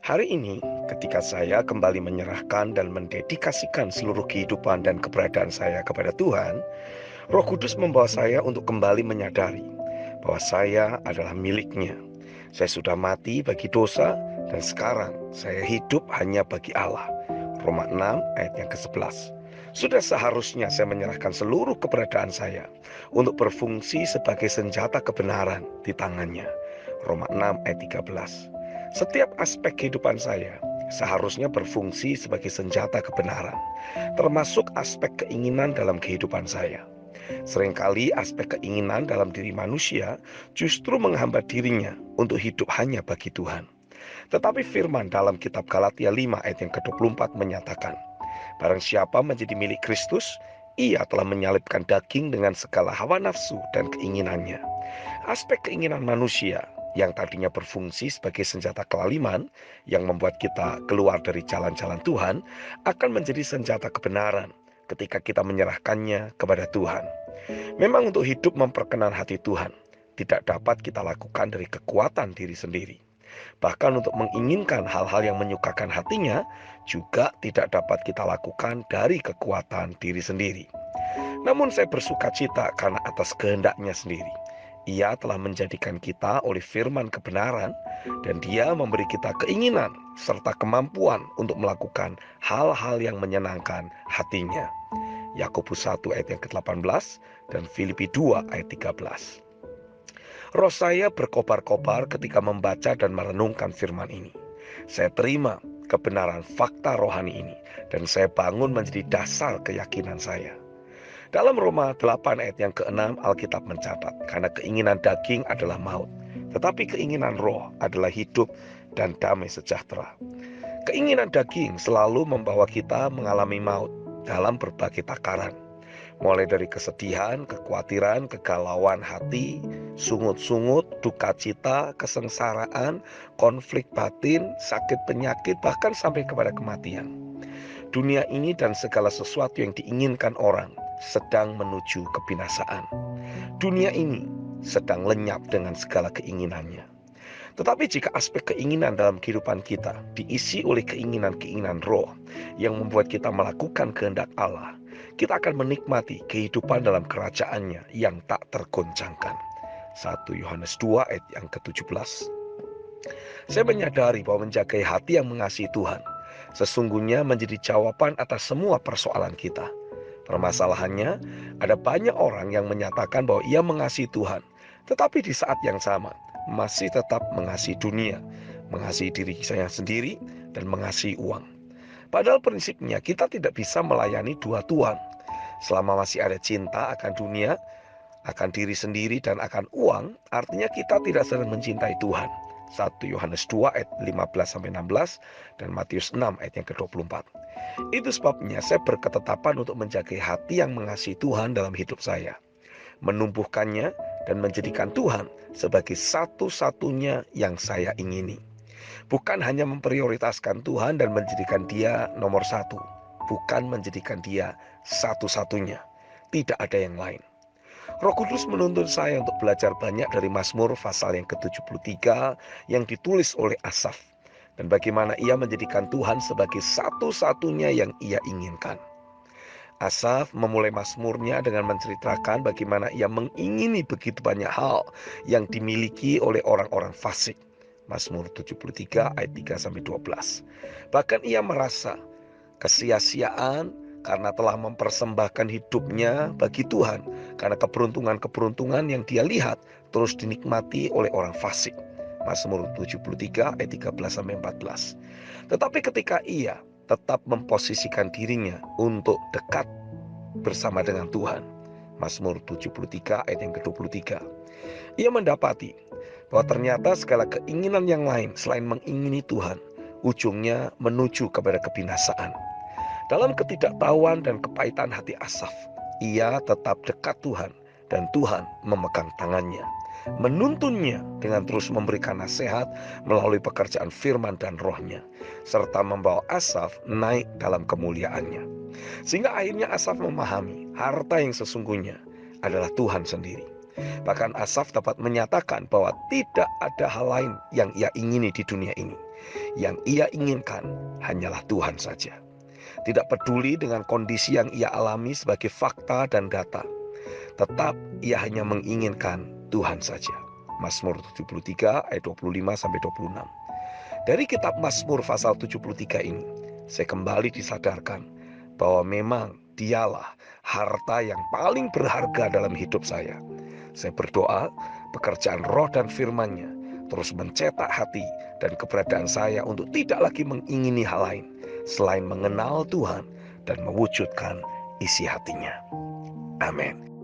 Hari ini, ketika saya kembali menyerahkan dan mendedikasikan seluruh kehidupan dan keberadaan saya kepada Tuhan, Roh Kudus membawa saya untuk kembali menyadari bahwa saya adalah miliknya. Saya sudah mati bagi dosa dan sekarang saya hidup hanya bagi Allah. Roma 6 ayat yang ke-11. Sudah seharusnya saya menyerahkan seluruh keberadaan saya untuk berfungsi sebagai senjata kebenaran di tangannya. Roma 6 ayat 13. Setiap aspek kehidupan saya seharusnya berfungsi sebagai senjata kebenaran, termasuk aspek keinginan dalam kehidupan saya. Seringkali aspek keinginan dalam diri manusia justru menghambat dirinya untuk hidup hanya bagi Tuhan. Tetapi firman dalam kitab Galatia 5 ayat yang ke-24 menyatakan, barang siapa menjadi milik Kristus, ia telah menyalibkan daging dengan segala hawa nafsu dan keinginannya. Aspek keinginan manusia yang tadinya berfungsi sebagai senjata kelaliman yang membuat kita keluar dari jalan-jalan Tuhan akan menjadi senjata kebenaran ketika kita menyerahkannya kepada Tuhan. Memang untuk hidup memperkenan hati Tuhan tidak dapat kita lakukan dari kekuatan diri sendiri. Bahkan untuk menginginkan hal-hal yang menyukakan hatinya juga tidak dapat kita lakukan dari kekuatan diri sendiri. Namun saya bersuka cita karena atas kehendaknya sendiri. Ia telah menjadikan kita oleh firman kebenaran dan Dia memberi kita keinginan serta kemampuan untuk melakukan hal-hal yang menyenangkan hatinya. Yakobus 1 ayat yang ke-18 dan Filipi 2 ayat 13. Roh saya berkobar-kobar ketika membaca dan merenungkan firman ini. Saya terima kebenaran fakta rohani ini dan saya bangun menjadi dasar keyakinan saya. Dalam Roma 8 ayat yang ke-6 Alkitab mencatat, karena keinginan daging adalah maut, tetapi keinginan roh adalah hidup dan damai sejahtera. Keinginan daging selalu membawa kita mengalami maut dalam berbagai takaran. Mulai dari kesedihan, kekhawatiran, kegalauan hati, sungut-sungut, duka cita, kesengsaraan, konflik batin, sakit penyakit, bahkan sampai kepada kematian. Dunia ini dan segala sesuatu yang diinginkan orang sedang menuju kebinasaan. Dunia ini sedang lenyap dengan segala keinginannya. Tetapi jika aspek keinginan dalam kehidupan kita diisi oleh keinginan-keinginan roh yang membuat kita melakukan kehendak Allah, kita akan menikmati kehidupan dalam kerajaannya yang tak tergoncangkan. 1 Yohanes 2 ayat yang ke-17. Saya menyadari bahwa menjagai hati yang mengasihi Tuhan sesungguhnya menjadi jawaban atas semua persoalan kita. Permasalahannya, ada banyak orang yang menyatakan bahwa ia mengasihi Tuhan, tetapi di saat yang sama masih tetap mengasihi dunia, mengasihi diri saya sendiri, dan mengasihi uang. Padahal prinsipnya kita tidak bisa melayani dua Tuhan. Selama masih ada cinta akan dunia, akan diri sendiri, dan akan uang, artinya kita tidak sedang mencintai Tuhan. 1 Yohanes 2 ayat 15-16 dan Matius 6 ayat yang ke-24. Itu sebabnya saya berketetapan untuk menjaga hati yang mengasihi Tuhan dalam hidup saya, menumbuhkannya dan menjadikan Tuhan sebagai satu-satunya yang saya ingini. Bukan hanya memprioritaskan Tuhan dan menjadikan Dia nomor satu, bukan menjadikan Dia satu-satunya. Tidak ada yang lain. Roh Kudus menuntun saya untuk belajar banyak dari Mazmur pasal yang ke-73 yang ditulis oleh Asaf, dan bagaimana ia menjadikan Tuhan sebagai satu-satunya yang ia inginkan. Asaf memulai Mazmurnya dengan menceritakan bagaimana ia mengingini begitu banyak hal yang dimiliki oleh orang-orang fasik. Mazmur 73 ayat 3-12. Bahkan ia merasa kesia-siaan karena telah mempersembahkan hidupnya bagi Tuhan, karena keberuntungan-keberuntungan yang dia lihat terus dinikmati oleh orang fasik. Mazmur 73 ayat 13-14. Tetapi ketika ia tetap memposisikan dirinya untuk dekat bersama dengan Tuhan, Mazmur 73 ayat yang ke-23, ia mendapati bahwa ternyata segala keinginan yang lain selain mengingini Tuhan, ujungnya menuju kepada kebinasaan. Dalam ketidaktahuan dan kepahitan hati Asaf, ia tetap dekat Tuhan dan Tuhan memegang tangannya, menuntunnya dengan terus memberikan nasihat melalui pekerjaan firman dan rohnya, serta membawa Asaf naik dalam kemuliaannya. Sehingga akhirnya Asaf memahami harta yang sesungguhnya adalah Tuhan sendiri. Bahkan Asaf dapat menyatakan bahwa tidak ada hal lain yang ia ingini di dunia ini. Yang ia inginkan hanyalah Tuhan saja. Tidak peduli dengan kondisi yang ia alami sebagai fakta dan data. Tetap ia hanya menginginkan Tuhan saja. Mazmur 73 ayat 25-26. Dari kitab Mazmur pasal 73 ini, saya kembali disadarkan bahwa memang dialah harta yang paling berharga dalam hidup saya. Saya berdoa pekerjaan roh dan firman-Nya terus mencetak hati dan keberadaan saya untuk tidak lagi mengingini hal lain selain mengenal Tuhan dan mewujudkan isi hatinya. Amin.